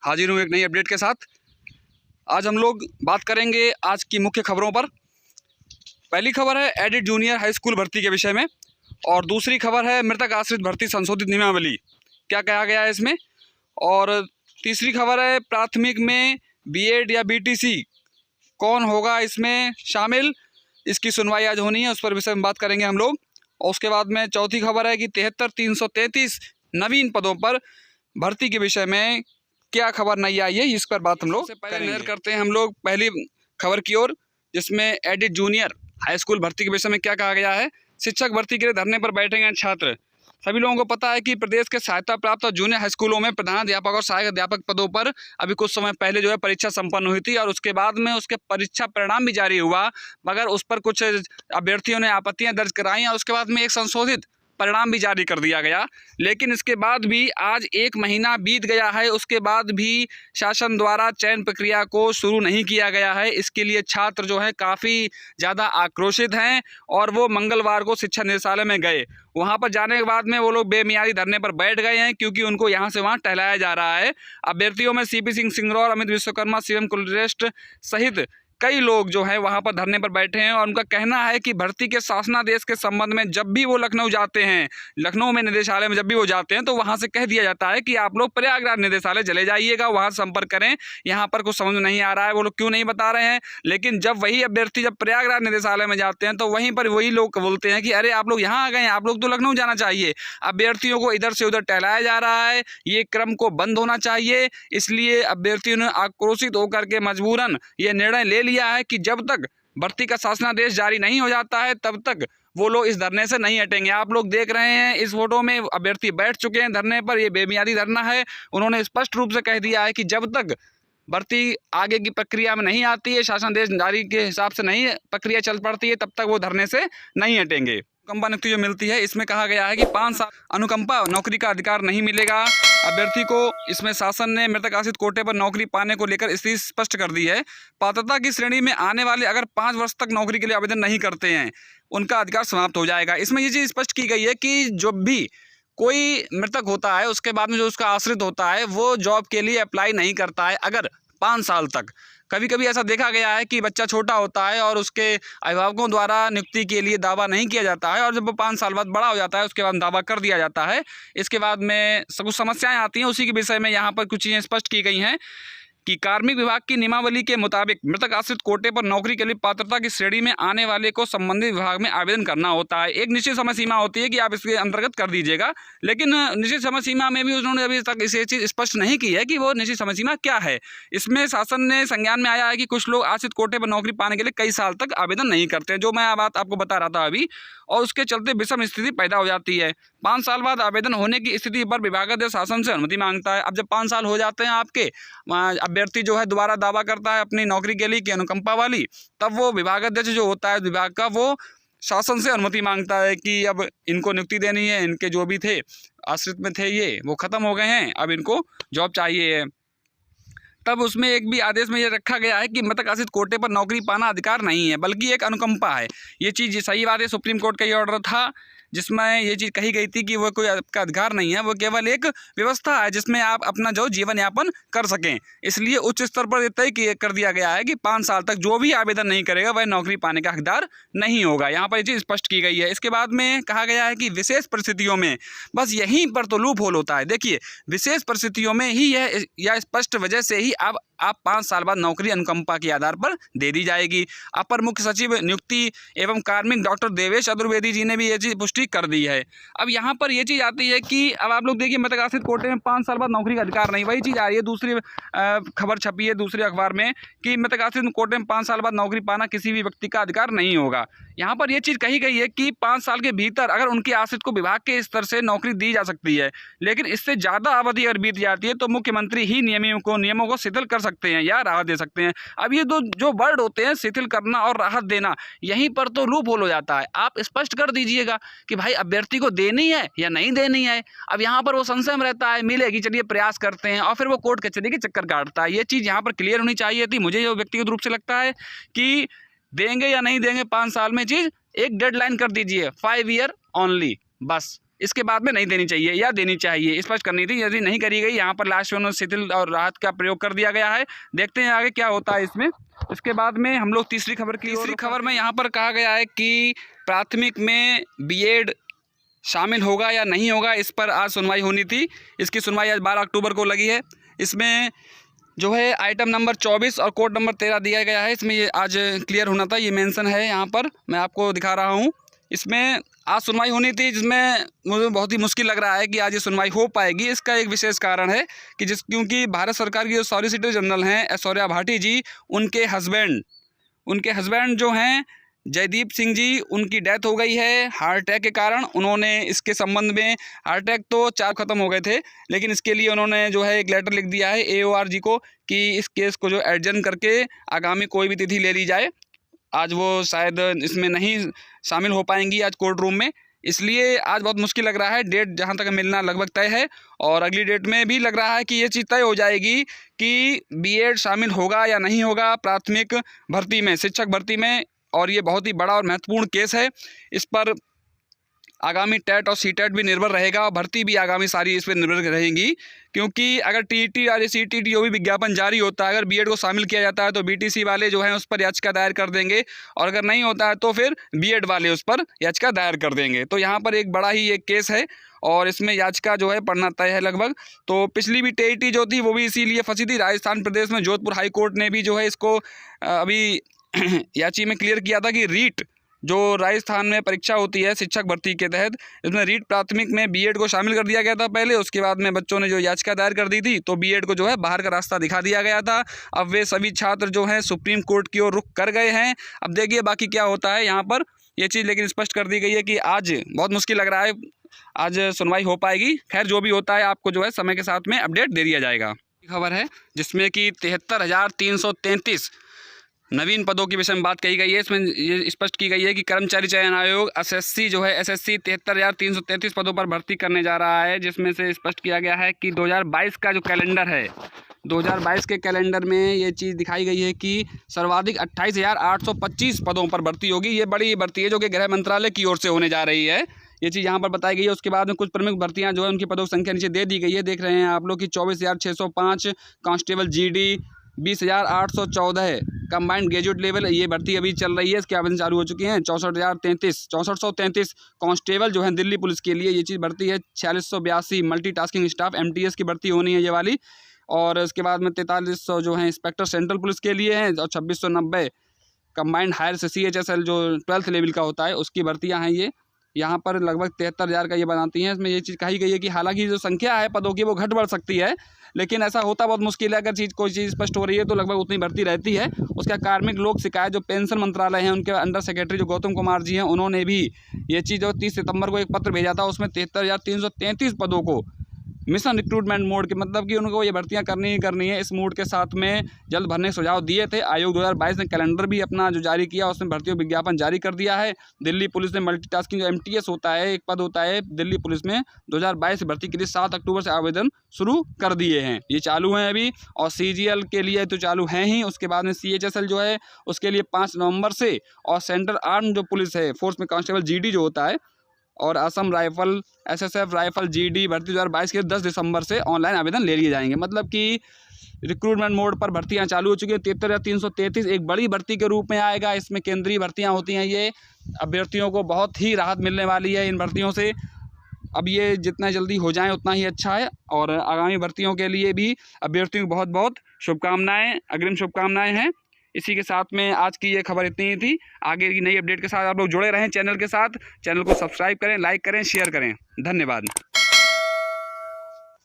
हाजिर हूँ एक नई अपडेट के साथ। आज हम लोग बात करेंगे आज की मुख्य खबरों पर। पहली खबर है एडिट जूनियर हाई स्कूल भर्ती के विषय में, और दूसरी खबर है मृतक आश्रित भर्ती संशोधित नियमावली, क्या कहा गया है इसमें। और तीसरी खबर है प्राथमिक में बीएड या बीटीसी कौन होगा इसमें शामिल, इसकी सुनवाई आज होनी है, उस पर विषय में बात करेंगे हम लोग। और उसके बाद में चौथी खबर है कि 73,333 नवीन पदों पर भर्ती के विषय में क्या खबर नहीं आई है, इस पर बात हम लोग पहले नजर करते हैं हम लोग पहली खबर की ओर, जिसमें एडिट जूनियर हाई स्कूल भर्ती के विषय में क्या कहा गया है। शिक्षक भर्ती के लिए धरने पर बैठेंगे छात्र। सभी लोगों को पता है कि प्रदेश के सहायता प्राप्त और जूनियर हाई स्कूलों में प्रधानाध्यापक और सहायक अध्यापक पदों पर अभी कुछ समय पहले परीक्षा संपन्न हुई थी, और उसके बाद में उसके परीक्षा परिणाम भी जारी हुआ, मगर उस पर कुछ अभ्यर्थियों ने आपत्तियां दर्ज कराई और उसके बाद में एक संशोधित परिणाम भी जारी कर दिया गया। लेकिन इसके बाद भी आज 1 महीना बीत गया है, उसके बाद भी शासन द्वारा चयन प्रक्रिया को शुरू नहीं किया गया है। इसके लिए छात्र है काफ़ी ज़्यादा आक्रोशित हैं, और वो मंगलवार को शिक्षा निदेशालय में गए। वहाँ पर जाने के बाद में वो लोग बेमियादी धरने पर बैठ गए हैं, क्योंकि उनको यहाँ से वहाँ टहलाया जा रहा है। अभ्यर्थियों में सीपी सिंह सिंगरौर, अमित विश्वकर्मा, शिवम कुलश्रेष्ठ सहित कई लोग हैं वहाँ पर धरने पर बैठे हैं, और उनका कहना है कि भर्ती के शासनादेश के संबंध में जब भी वो लखनऊ जाते हैं, लखनऊ में निदेशालय में जब भी वो जाते हैं, तो वहाँ से कह दिया जाता है कि आप लोग प्रयागराज निदेशालय चले जाइएगा, वहाँ संपर्क करें, यहाँ पर कुछ समझ में नहीं आ रहा है, वो लोग क्यों नहीं बता रहे हैं। लेकिन जब वही अभ्यर्थी जब प्रयागराज निदेशालय में जाते हैं, तो वहीं पर वही लोग बोलते हैं कि अरे आप लोग यहाँ आ गए हैं, आप लोग तो लखनऊ जाना चाहिए। अभ्यर्थियों को इधर से उधर टहलाया जा रहा है, ये क्रम को बंद होना चाहिए। इसलिए अभ्यर्थियों ने आक्रोशित होकर के मजबूरन ये निर्णय ले लिया है कि जब तक भर्ती का शासनादेश जारी नहीं हो जाता है, तब तक वो लोग इस धरने से नहीं हटेंगे। आप लोग देख रहे हैं इस फोटो में अभ्यर्थी बैठ चुके हैं धरने पर। ये बेमियादी धरना है। उन्होंने स्पष्ट रूप से कह दिया है कि जब तक भर्ती आगे की प्रक्रिया में नहीं आती है, शासनादेश जारी के हिसाब से नहीं प्रक्रिया चल पड़ती है, तब तक वो धरने से नहीं हटेंगे। अनुकंपा नियुक्ति जो मिलती है, इसमें कहा गया है कि 5 साल अनुकंपा नौकरी का अधिकार नहीं मिलेगा अभ्यर्थी को। इसमें शासन ने मृतक आश्रित कोटे पर नौकरी पाने को लेकर स्थिति स्पष्ट कर दी है। पात्रता की श्रेणी में आने वाले अगर 5 वर्ष तक नौकरी के लिए आवेदन नहीं करते हैं, उनका अधिकार समाप्त हो जाएगा। इसमें ये चीज़ स्पष्ट की गई है कि जब भी कोई मृतक होता है, उसके बाद में जो उसका आश्रित होता है, वो जॉब के लिए अप्लाई नहीं करता है अगर 5 साल तक। कभी कभी ऐसा देखा गया है कि बच्चा छोटा होता है और उसके अभिभावकों द्वारा नियुक्ति के लिए दावा नहीं किया जाता है, और जब वो 5 साल बाद बड़ा हो जाता है, उसके बाद दावा कर दिया जाता है। इसके बाद में कुछ समस्याएं आती हैं। उसी के विषय में यहाँ पर कुछ चीज़ें स्पष्ट की गई हैं कि कार्मिक विभाग की नियमावली के मुताबिक मृतक आश्रित कोटे पर नौकरी के लिए पात्रता की श्रेणी में आने वाले को संबंधित विभाग में आवेदन करना होता है। एक निश्चित समय सीमा होती है कि आप इसके अंतर्गत कर दीजिएगा, लेकिन निश्चित समय सीमा में भी उन्होंने अभी तक इसे चीज़ स्पष्ट नहीं की है कि वो निश्चित समय सीमा क्या है। इसमें शासन ने संज्ञान में आया है कि कुछ लोग आश्रित कोटे पर नौकरी पाने के लिए कई साल तक आवेदन नहीं करते, जो मैं बात आपको बता रहा था अभी, और उसके चलते विषम स्थिति पैदा हो जाती है। 5 साल बाद आवेदन होने की स्थिति पर विभागाध्यक्ष शासन से अनुमति मांगता है। अब जब 5 साल हो जाते हैं आपके, अभ्यर्थी दोबारा दावा करता है अपनी नौकरी के लिए कि अनुकंपा वाली, तब वो विभागाध्यक्ष जो होता है विभाग का, वो शासन से अनुमति मांगता है कि अब इनको नियुक्ति देनी है, इनके जो भी थे आश्रित में थे ये वो ख़त्म हो गए हैं, अब इनको जॉब चाहिए है। तब उसमें एक भी आदेश में ये रखा गया है कि मृतक आश्रित कोटे पर नौकरी पाना अधिकार नहीं है, बल्कि एक अनुकंपा है। ये चीज़ सही बात है। सुप्रीम कोर्ट का ये ऑर्डर था जिसमें ये चीज़ कही गई थी कि वो कोई आपका अधिकार नहीं है, वो केवल एक व्यवस्था है जिसमें आप अपना जीवन यापन कर सकें। इसलिए उच्च स्तर पर तय कर दिया गया है कि 5 साल तक जो भी आवेदन नहीं करेगा वह नौकरी पाने का हकदार नहीं होगा। यहाँ पर ये चीज़ स्पष्ट की गई है। इसके बाद में कहा गया है कि विशेष परिस्थितियों में, बस यहीं पर तो लूप होल होता है। देखिए, विशेष परिस्थितियों में ही यह स्पष्ट वजह से ही आप 5 साल बाद नौकरी अनुकंपा के आधार पर दे दी जाएगी। अपर मुख्य सचिव नियुक्ति एवं कार्मिक डॉक्टर देवेश चतुर्वेदी जी ने भी ये चीज़ पुष्टि कर दी है। अब यहाँ पर ये चीज़ आती है कि अब आप लोग देखिए, मृतक आश्रित कोटे में 5 साल बाद नौकरी का अधिकार नहीं, वही चीज़ आ रही है। दूसरी खबर छपी है दूसरे अखबार में कि मृतक आश्रित कोटे में 5 साल बाद नौकरी पाना किसी भी व्यक्ति का अधिकार नहीं होगा। यहाँ पर यह चीज़ कही गई है कि 5 साल के भीतर अगर उनके आश्रित को विभाग के स्तर से नौकरी दी जा सकती है, लेकिन इससे ज़्यादा अवधि अगर बीत जाती है तो मुख्यमंत्री ही नियमों को शिथिल कर सकते हैं या राहत दे सकते हैं। अब ये जो वर्ड होते हैं, शिथिल करना और राहत देना, यहीं पर तो लूप होल हो जाता है। आप स्पष्ट कर दीजिएगा कि भाई अभ्यर्थी को देनी है या नहीं देनी है। अब यहाँ पर वो संशय में रहता है, मिलेगी चलिए प्रयास करते हैं, और फिर वो कोर्ट कचहरी के चक्कर काटता है। ये चीज़ यहाँ पर क्लियर होनी चाहिए थी। मुझे जो व्यक्तिगत रूप से लगता है कि देंगे या नहीं देंगे 5 साल में, चीज़ एक डेडलाइन कर दीजिए, 5 ईयर ओनली, बस इसके बाद में नहीं देनी चाहिए या देनी चाहिए, स्पष्ट करनी थी। यदि नहीं करी गई, यहाँ पर लास्ट में उन्होंने शिथिल और राहत का प्रयोग कर दिया गया है। देखते हैं आगे क्या होता है इसमें। इसके बाद में हम लोग तीसरी खबर में यहाँ पर कहा गया है कि प्राथमिक में बीएड शामिल होगा या नहीं होगा, इस पर आज सुनवाई होनी थी। इसकी सुनवाई आज 12 अक्टूबर को लगी है। इसमें जो है आइटम नंबर 24 और कोड नंबर 13 दिया गया है। इसमें ये आज क्लियर होना था, ये मेंशन है यहाँ पर, मैं आपको दिखा रहा हूँ। इसमें आज सुनवाई होनी थी, जिसमें मुझे बहुत ही मुश्किल लग रहा है कि आज ये सुनवाई हो पाएगी। इसका एक विशेष कारण है कि क्योंकि भारत सरकार की जो सॉलिसिटर जनरल हैं ऐश्वर्या भाटी जी, उनके हस्बैंड जो हैं जयदीप सिंह जी, उनकी डेथ हो गई है हार्ट अटैक के कारण। उन्होंने इसके संबंध में, हार्ट अटैक तो 4 ख़त्म हो गए थे, लेकिन इसके लिए उन्होंने जो है एक लेटर लिख दिया है AOR जी को कि इस केस को जो एडजर्न करके आगामी कोई भी तिथि ले ली जाए। आज वो शायद इसमें नहीं शामिल हो पाएंगी आज कोर्ट रूम में, इसलिए आज बहुत मुश्किल लग रहा है। डेट जहाँ तक मिलना लगभग तय है और अगली डेट में भी लग रहा है कि ये चीज़ तय हो जाएगी कि बीएड शामिल होगा या नहीं होगा प्राथमिक भर्ती में, शिक्षक भर्ती में। और ये बहुत ही बड़ा और महत्वपूर्ण केस है। इस पर आगामी टेट और सीटेट भी निर्भर रहेगा और भर्ती भी आगामी सारी इस पर निर्भर रहेंगी, क्योंकि अगर टीईटी और सीटीटी जो भी विज्ञापन जारी होता है, अगर बीएड को शामिल किया जाता है तो बीटीसी वाले जो हैं उस पर याचिका दायर कर देंगे, और अगर नहीं होता है तो फिर बीएड वाले उस पर याचिका दायर कर देंगे। तो यहाँ पर एक बड़ा ही एक केस है और इसमें याचिका जो है पढ़ना तय है लगभग। तो पिछली भी टीईटी जो थी वो भी इसीलिए फंसी थी। राजस्थान प्रदेश में जोधपुर हाई कोर्ट ने भी जो है इसको अभी याचिका में क्लियर किया था कि रीट जो राजस्थान में परीक्षा होती है शिक्षक भर्ती के तहत, इसमें रीट प्राथमिक में बीएड को शामिल कर दिया गया था पहले। उसके बाद में बच्चों ने जो याचिका दायर कर दी थी तो बीएड को जो है बाहर का रास्ता दिखा दिया गया था। अब वे सभी छात्र जो हैं सुप्रीम कोर्ट की ओर रुख कर गए हैं। अब देखिए बाकी क्या होता है यहाँ पर। ये चीज़ लेकिन स्पष्ट कर दी गई है कि आज बहुत मुश्किल लग रहा है आज सुनवाई हो पाएगी। खैर जो भी होता है आपको जो है समय के साथ में अपडेट दे दिया जाएगा। खबर है जिसमें कि 73,333 नवीन पदों के विषय में बात कही गई है। इसमें ये स्पष्ट की गई है कि कर्मचारी चयन आयोग एसएससी जो है एसएससी 73,333 पदों पर भर्ती करने जा रहा है, जिसमें से स्पष्ट किया गया है कि 2022 का जो कैलेंडर है, 2022 के कैलेंडर में ये चीज़ दिखाई गई है कि सर्वाधिक 28,825 पदों पर भर्ती होगी। ये बड़ी भर्ती है जो कि गृह मंत्रालय की ओर से होने जा रही है, ये चीज़ यहाँ पर बताई गई है। उसके बाद में कुछ प्रमुख भर्तियाँ जो है उनकी पदों की संख्या नीचे दे दी गई है, देख रहे हैं आप लोग कि 24,605 constable GD, 20,814 combined graduate level ये भर्ती अभी चल रही है, इसके आवेदन चालू हो चुके हैं। 64,133 कांस्टेबल जो है दिल्ली पुलिस के लिए ये चीज़ भर्ती है। 4682 मल्टीटास्किंग स्टाफ MTS की भर्ती होनी है ये वाली। और इसके बाद में 4300 जो है इंस्पेक्टर सेंट्रल पुलिस के लिए हैं और 2690 कंबाइंड हायर से CHSL जो 12th लेवल का होता है उसकी भर्तियाँ हैं। ये यहाँ पर लगभग 73,000 का ये बनाती हैं। इसमें ये चीज़ कही गई है कि हालांकि जो संख्या है पदों की वो घट बढ़ सकती है, लेकिन ऐसा होता बहुत मुश्किल है। अगर कोई चीज़ स्पष्ट हो रही है तो लगभग उतनी भर्ती रहती है। उसका कार्मिक लोक शिकायत जो पेंशन मंत्रालय है उनके अंडर सेक्रेटरी जो गौतम कुमार जी हैं, उन्होंने भी ये चीज़ जो 30 सितंबर को एक पत्र भेजा था, उसमें 73,333 पदों को मिशन रिक्रूटमेंट मोड के, मतलब कि उनको ये भर्तियां करनी ही करनी है, इस मोड के साथ में जल्द भरने के सुझाव दिए थे। आयोग 2022 ने कैलेंडर भी अपना जो जारी किया उसमें भर्तियों विज्ञापन जारी कर दिया है। दिल्ली पुलिस ने मल्टीटास्किंग जो MTS होता है एक पद होता है दिल्ली पुलिस में, 2022 भर्ती के लिए 7 अक्टूबर से आवेदन शुरू कर दिए हैं, ये चालू हैं अभी। और CGL के लिए तो चालू हैं ही। उसके बाद में CHSL जो है उसके लिए 5 नवंबर से, और सेंट्रल आर्म जो पुलिस है फोर्स में कांस्टेबल GD जो होता है, और Assam rifle SSF rifle GD भर्ती 2022 के 10 दिसंबर से ऑनलाइन आवेदन ले लिए जाएंगे। मतलब कि रिक्रूटमेंट मोड पर भर्तियां चालू हो चुकी हैं। 73,333 एक बड़ी भर्ती के रूप में आएगा। इसमें केंद्रीय भर्तियां होती हैं, ये अभ्यर्थियों को बहुत ही राहत मिलने वाली है इन भर्तियों से। अब ये जितना जल्दी हो जाए उतना ही अच्छा है, और आगामी भर्तियों के लिए भी अभ्यर्थियों को बहुत बहुत शुभकामनाएँ, अग्रिम शुभकामनाएँ हैं। इसी के साथ में आज की ये खबर इतनी ही थी। आगे की नई अपडेट के साथ आप लोग जुड़े रहें चैनल के साथ। चैनल को सब्सक्राइब करें, लाइक करें, शेयर करें। धन्यवाद।